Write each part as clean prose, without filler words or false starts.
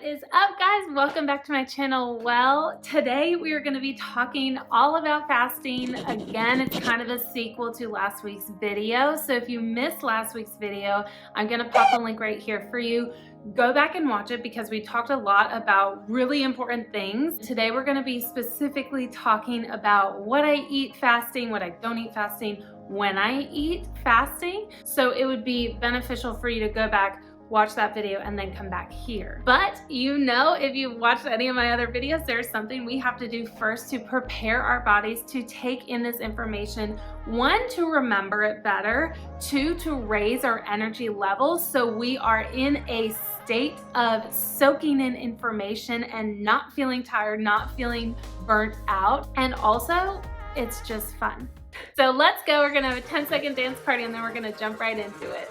is up, guys? Welcome back to my channel. Well, today we are going to be talking all about fasting. Again, it's kind of a sequel to last week's video. So if you missed last week's video, I'm going to pop a link right here for you. Go back and watch it because we talked a lot about really important things. Today we're going to be specifically talking about what I eat fasting, what I don't eat fasting, when I eat fasting. So it would be beneficial for you to go back, watch that video, and then come back here. But you know, if you've watched any of my other videos, there's something we have to do first to prepare our bodies to take in this information. One, to remember it better. Two, to raise our energy levels so we are in a state of soaking in information and not feeling tired, not feeling burnt out. And also, it's just fun. So let's go. We're gonna have a 10-second dance party and then we're gonna jump right into it.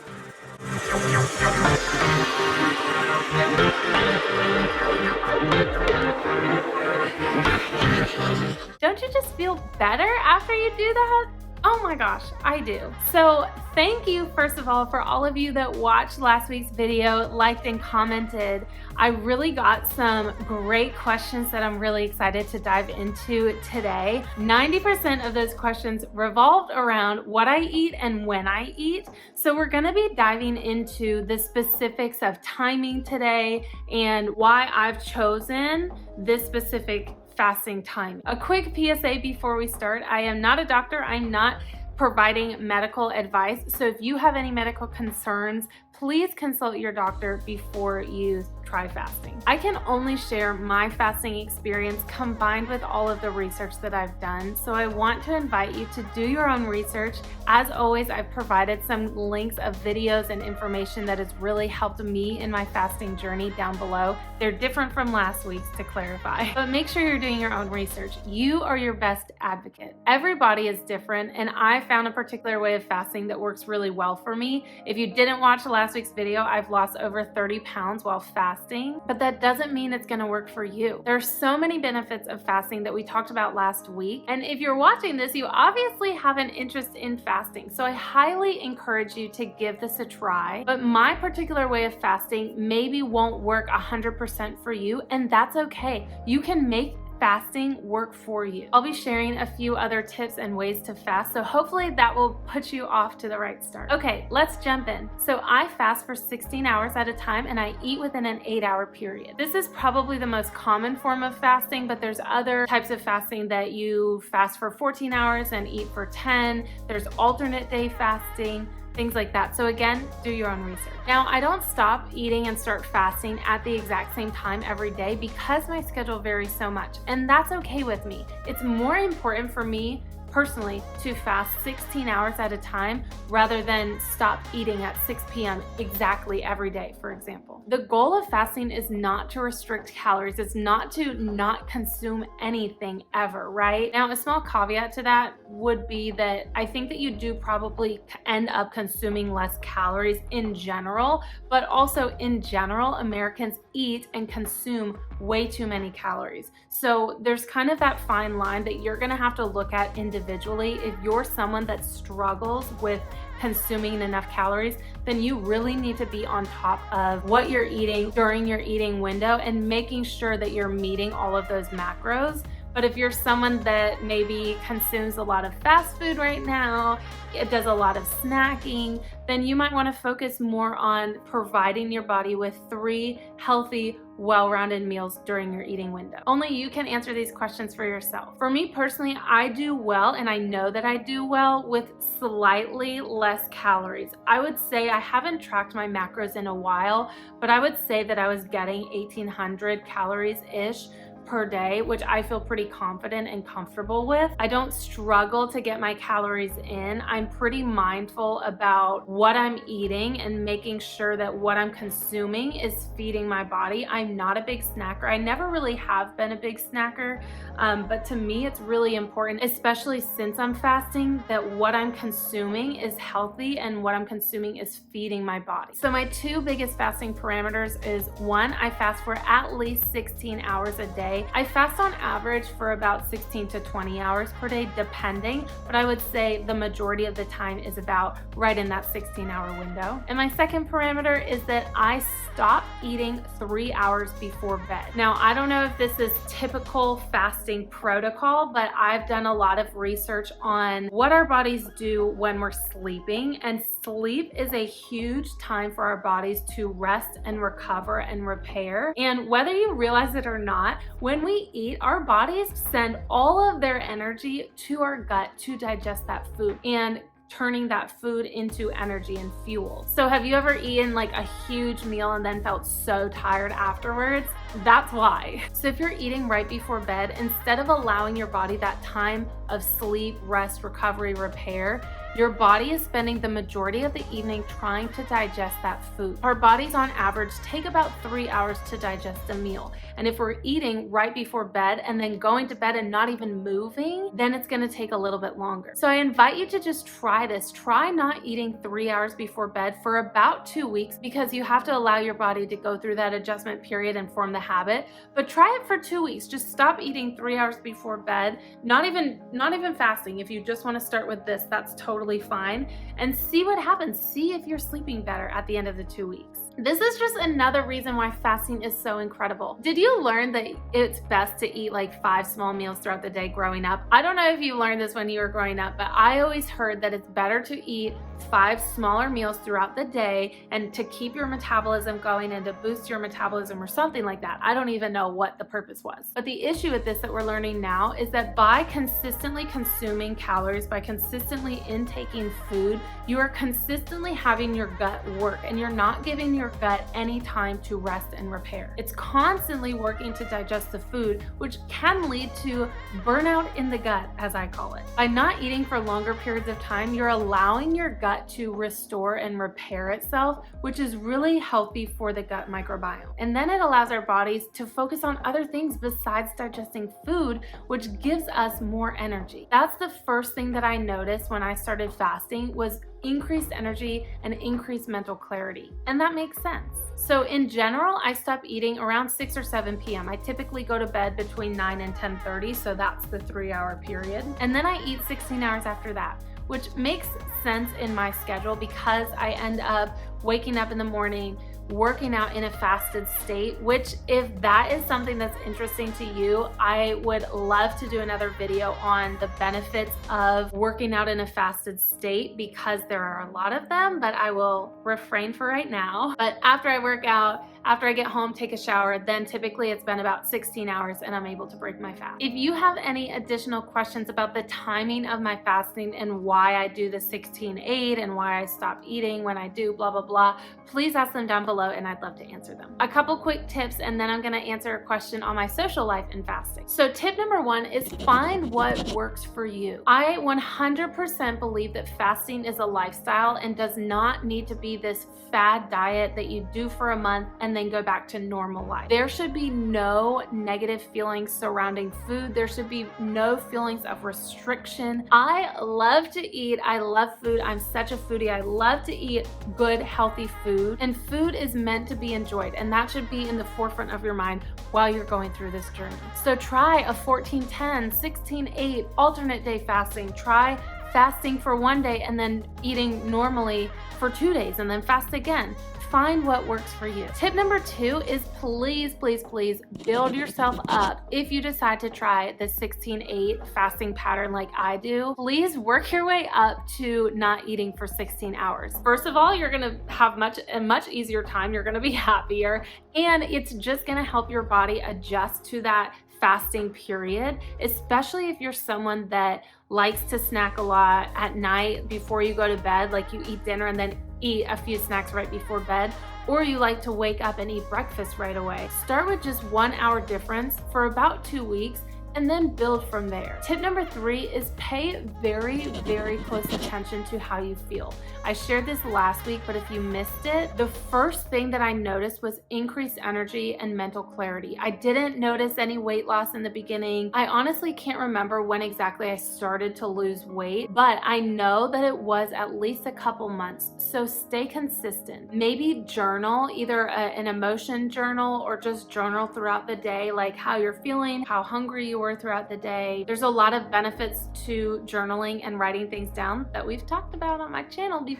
Don't you just feel better after you do that? Oh my gosh, I do. So thank you, first of all, for all of you that watched last week's video, liked and commented. I really got some great questions that I'm really excited to dive into today. 90% of those questions revolved around what I eat and when I eat. So we're gonna be diving into the specifics of timing today and why I've chosen this specific fasting time. A quick PSA before we start. I am not a doctor. I'm not providing medical advice. So if you have any medical concerns, please consult your doctor before you try fasting. I can only share my fasting experience combined with all of the research that I've done. So I want to invite you to do your own research. As always, I've provided some links of videos and information that has really helped me in my fasting journey down below. They're different from last week's, to clarify, but make sure you're doing your own research. You are your best advocate. Everybody is different, and I found a particular way of fasting that works really well for me. If you didn't watch last week's video, I've lost over 30 pounds while fasting, but that doesn't mean it's going to work for you. There's so many benefits of fasting that we talked about last week, and if you're watching this, you obviously have an interest in fasting, so I highly encourage you to give this a try. But my particular way of fasting maybe won't work 100% for you, and that's okay. You can make fasting work for you. I'll be sharing a few other tips and ways to fast, so hopefully that will put you off to the right start. Okay, let's jump in. So I fast for 16 hours at a time and I eat within an 8-hour period. This is probably the most common form of fasting, but there's other types of fasting that you fast for 14 hours and eat for 10. There's alternate day fasting, things like that. So again, do your own research. Now, I don't stop eating and start fasting at the exact same time every day because my schedule varies so much, and that's okay with me. It's more important for me personally to fast 16 hours at a time rather than stop eating at 6 p.m. exactly every day, for example. The goal of fasting is not to restrict calories. It's not to not consume anything ever, right? Now, a small caveat to that would be that I think that you do probably end up consuming less calories in general, but also in general, Americans eat and consume way too many calories. So there's kind of that fine line that you're gonna have to look at individually. If you're someone that struggles with consuming enough calories, then you really need to be on top of what you're eating during your eating window and making sure that you're meeting all of those macros. But if you're someone that maybe consumes a lot of fast food right now, it does a lot of snacking, then you might want to focus more on providing your body with 3 healthy, well-rounded meals during your eating window. Only you can answer these questions for yourself. For me personally, I do well, and I know that I do well with slightly less calories. I would say I haven't tracked my macros in a while, but I would say that I was getting 1,800 calories-ish per day, which I feel pretty confident and comfortable with. I don't struggle to get my calories in. I'm pretty mindful about what I'm eating and making sure that what I'm consuming is feeding my body. I'm not a big snacker. I never really have been a big snacker, but to me it's really important, especially since I'm fasting, that what I'm consuming is healthy and what I'm consuming is feeding my body. So my 2 biggest fasting parameters is 1, I fast for at least 16 hours a day. day. I fast on average for about 16 to 20 hours per day, depending, but I would say the majority of the time is about right in that 16-hour window. And my second parameter is that I stop eating 3 hours before bed. Now, I don't know if this is typical fasting protocol, but I've done a lot of research on what our bodies do when we're sleeping, and sleep is a huge time for our bodies to rest and recover and repair. And whether you realize it or not, when we eat, our bodies send all of their energy to our gut to digest that food and turning that food into energy and fuel. So have you ever eaten like a huge meal and then felt so tired afterwards? That's why. So if you're eating right before bed, instead of allowing your body that time of sleep, rest, recovery, repair, your body is spending the majority of the evening trying to digest that food. Our bodies on average take about 3 hours to digest a meal. And if we're eating right before bed and then going to bed and not even moving, then it's gonna take a little bit longer. So I invite you to just try this. Try not eating 3 hours before bed for about 2 weeks, because you have to allow your body to go through that adjustment period and form the habit. But try it for 2 weeks. Just stop eating 3 hours before bed. Not even fasting. If you just wanna start with this, that's totally fine, and see what happens. See if you're sleeping better at the end of the 2 weeks. This is just another reason why fasting is so incredible. Did you learn that it's best to eat like 5 small meals throughout the day growing up? I don't know if you learned this when you were growing up, but I always heard that it's better to eat 5 smaller meals throughout the day and to keep your metabolism going and to boost your metabolism or something like that. I don't even know what the purpose was. But the issue with this that we're learning now is that by consistently consuming calories, by consistently intaking food, you are consistently having your gut work, and you're not giving your gut any time to rest and repair. It's constantly working to digest the food, which can lead to burnout in the gut, as I call it. By not eating for longer periods of time, you're allowing your gut to restore and repair itself, which is really healthy for the gut microbiome. And then it allows our bodies to focus on other things besides digesting food, which gives us more energy. That's the first thing that I noticed when I started fasting, was increased energy and increased mental clarity. And that makes sense. So in general, I stop eating around 6 or 7 p.m. I typically go to bed between 9 and 10:30, so that's the 3-hour period. And then I eat 16 hours after that, which makes sense in my schedule because I end up waking up in the morning, working out in a fasted state, which if that is something that's interesting to you, I would love to do another video on the benefits of working out in a fasted state, because there are a lot of them, but I will refrain for right now. But after I work out, after I get home, take a shower, then typically it's been about 16 hours and I'm able to break my fast. If you have any additional questions about the timing of my fasting and why I do the 16-8 and why I stop eating when I do blah, blah, blah, please ask them down below and I'd love to answer them. A couple quick tips, and then I'm gonna answer a question on my social life and fasting. So tip number 1 is find what works for you. I 100% believe that fasting is a lifestyle and does not need to be this fad diet that you do for a month and then go back to normal life. There should be no negative feelings surrounding food. There should be no feelings of restriction. I love to eat. I love food. I'm such a foodie. I love to eat good, healthy food, and food is meant to be enjoyed, and that should be in the forefront of your mind while you're going through this journey. So try a 14-10, 16-8 alternate day fasting. Try fasting for 1 day and then eating normally for 2 days and then fast again. Find what works for you. Tip number 2 is please, please, please build yourself up. If you decide to try the 16-8 fasting pattern like I do, please work your way up to not eating for 16 hours. First of all, you're gonna have a much easier time. You're gonna be happier, and it's just gonna help your body adjust to that fasting period, especially if you're someone that likes to snack a lot at night before you go to bed, like you eat dinner and then eat a few snacks right before bed, or you like to wake up and eat breakfast right away. Start with just 1 hour difference for about 2 weeks and then build from there. Tip number 3 is pay very, very close attention to how you feel. I shared this last week, but if you missed it, the first thing that I noticed was increased energy and mental clarity. I didn't notice any weight loss in the beginning. I honestly can't remember when exactly I started to lose weight, but I know that it was at least a couple months. So stay consistent. Maybe journal, either an emotion journal or just journal throughout the day, like how you're feeling, how hungry you were throughout the day. There's a lot of benefits to journaling and writing things down that we've talked about on my channel before.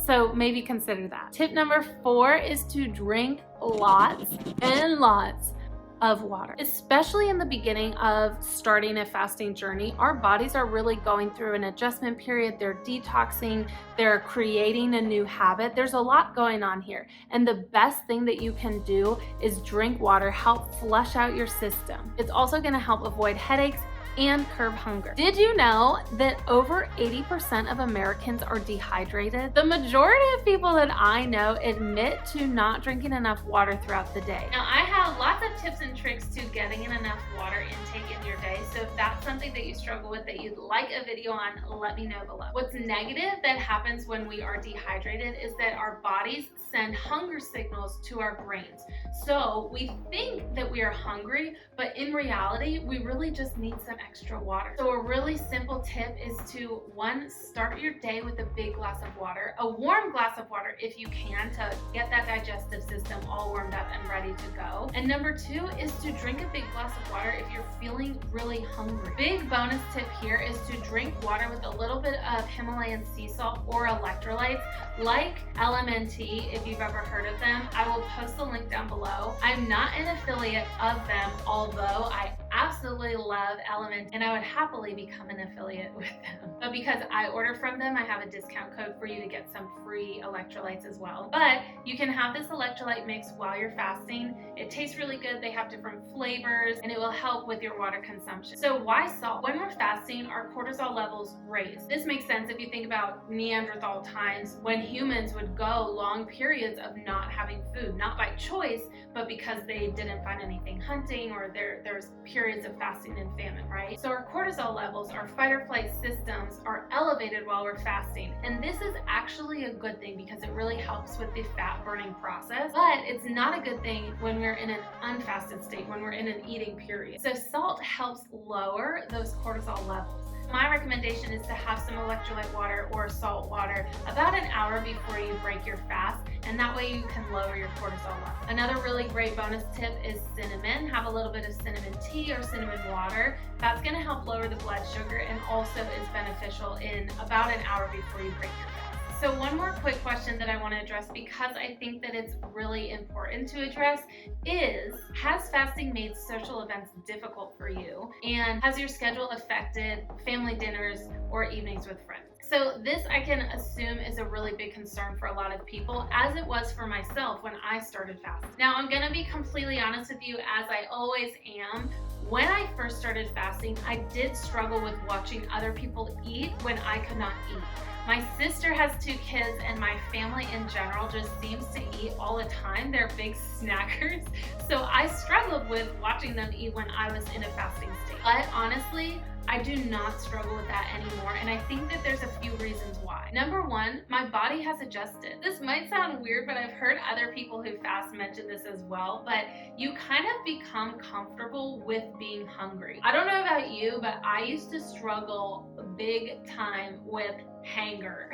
So maybe consider that. Tip number 4 is to drink lots and lots of water. Especially in the beginning of starting a fasting journey, our bodies are really going through an adjustment period. They're detoxing, they're creating a new habit. There's a lot going on here. And the best thing that you can do is drink water, help flush out your system. It's also gonna help avoid headaches and curb hunger. Did you know that over 80% of Americans are dehydrated? The majority of people that I know admit to not drinking enough water throughout the day. Now, I have lots of tips and tricks to getting in enough water intake in your day, so if that's something that you struggle with that you'd like a video on, let me know below. What's negative that happens when we are dehydrated is that our bodies send hunger signals to our brains. So we think that we are hungry, but in reality, we really just need some extra water. So a really simple tip is to, 1, start your day with a big glass of water, a warm glass of water if you can, to get that digestive system all warmed up and ready to go. And number 2 is to drink a big glass of water if you're feeling really hungry. Big bonus tip here is to drink water with a little bit of Himalayan sea salt or electrolytes like LMNT, if you've ever heard of them. I will post the link down below. I'm not an affiliate of them, although I absolutely love LMNT and I would happily become an affiliate with them. But because I order from them, I have a discount code for you to get some free electrolytes as well. But you can have this electrolyte mix while you're fasting. It tastes really good. They have different flavors and it will help with your water consumption. So why salt? When we're fasting, our cortisol levels raise. This makes sense if you think about Neanderthal times when humans would go long periods of not having food, not by choice, but because they didn't find anything hunting, or there's periods of fasting and famine, right? So our cortisol levels, our fight or flight systems are elevated while we're fasting. And this is actually a good thing because it really helps with the fat burning process, but it's not a good thing when we're in an unfasted state, when we're in an eating period. So salt helps lower those cortisol levels. My recommendation is to have some electrolyte water or salt water about an hour before you break your fast, and that way you can lower your cortisol level. Another really great bonus tip is cinnamon. Have a little bit of cinnamon tea or cinnamon water. That's gonna help lower the blood sugar and also is beneficial in about an hour before you break your fast. So one more quick question that I want to address, because I think that it's really important to address, is, has fasting made social events difficult for you? And has your schedule affected family dinners or evenings with friends? So this, I can assume, is a really big concern for a lot of people, as it was for myself when I started fasting. Now, I'm gonna be completely honest with you, as I always am. When I first started fasting, I did struggle with watching other people eat when I could not eat. My sister has 2 kids and my family in general just seems to eat all the time. They're big snackers. So I struggled with watching them eat when I was in a fasting state. But honestly, I do not struggle with that anymore, and I think that there's a few reasons why. Number 1, my body has adjusted. This might sound weird, but I've heard other people who fast mention this as well, but you kind of become comfortable with being hungry. I don't know about you, but I used to struggle big time with hunger.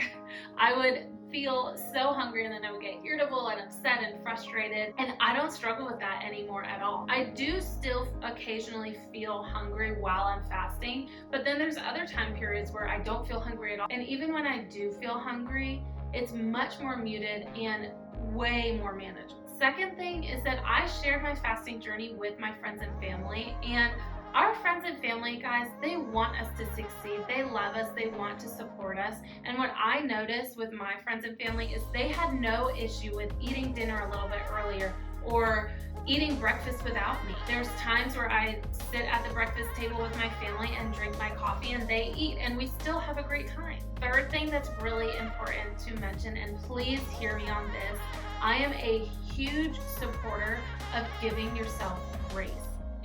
I would feel so hungry and then I would get irritable and upset and frustrated, and I don't struggle with that anymore at all. I do still occasionally feel hungry while I'm fasting, but then there's other time periods where I don't feel hungry at all. And even when I do feel hungry, it's much more muted and way more manageable. Second thing is that I shared my fasting journey with my friends and family, and our friends and family, guys, they want us to succeed. They love us. They want to support us. And what I noticed with my friends and family is they had no issue with eating dinner a little bit earlier or eating breakfast without me. There's times where I sit at the breakfast table with my family and drink my coffee and they eat, and we still have a great time. Third thing that's really important to mention, and please hear me on this, I am a huge supporter of giving yourself grace.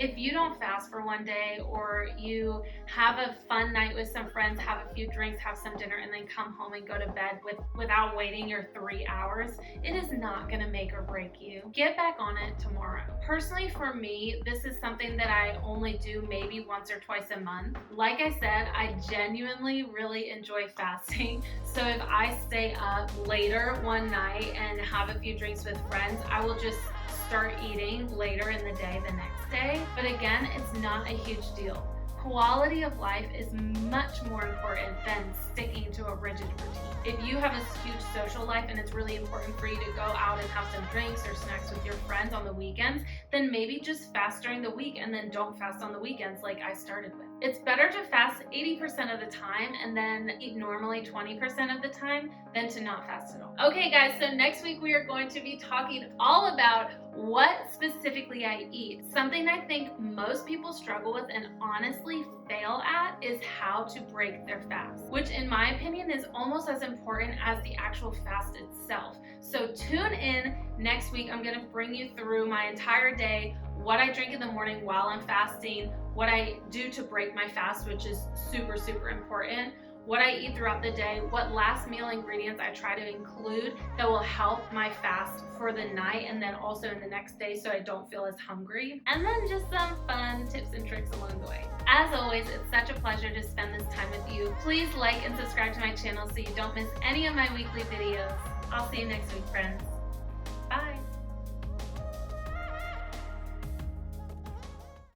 If you don't fast for one day, or you have a fun night with some friends, have a few drinks, have some dinner, and then come home and go to bed without waiting your 3 hours, it is not gonna make or break you. Get back on it tomorrow. Personally, for me, this is something that I only do maybe once or twice a month. Like I said, I genuinely really enjoy fasting. So if I stay up later one night and have a few drinks with friends, I will just start eating later in the day the next day. But again, it's not a huge deal. Quality of life is much more important than sticking to a rigid routine. If you have a huge social life and it's really important for you to go out and have some drinks or snacks with your friends on the weekends, then maybe just fast during the week and then don't fast on the weekends like I started with. It's better to fast 80% of the time and then eat normally 20% of the time than to not fast at all. Okay guys, so next week we are going to be talking all about what specifically I eat. Something I think most people struggle with and honestly fail at is how to break their fast, which in my opinion is almost as important as the actual fast itself. So tune in next week. I'm gonna bring you through my entire day, what I drink in the morning while I'm fasting, what I do to break my fast, which is super, super important, what I eat throughout the day, what last meal ingredients I try to include that will help my fast for the night and then also in the next day so I don't feel as hungry, and then just some fun tips and tricks along the way. As always, it's such a pleasure to spend this time with you. Please like and subscribe to my channel so you don't miss any of my weekly videos. I'll see you next week, friends.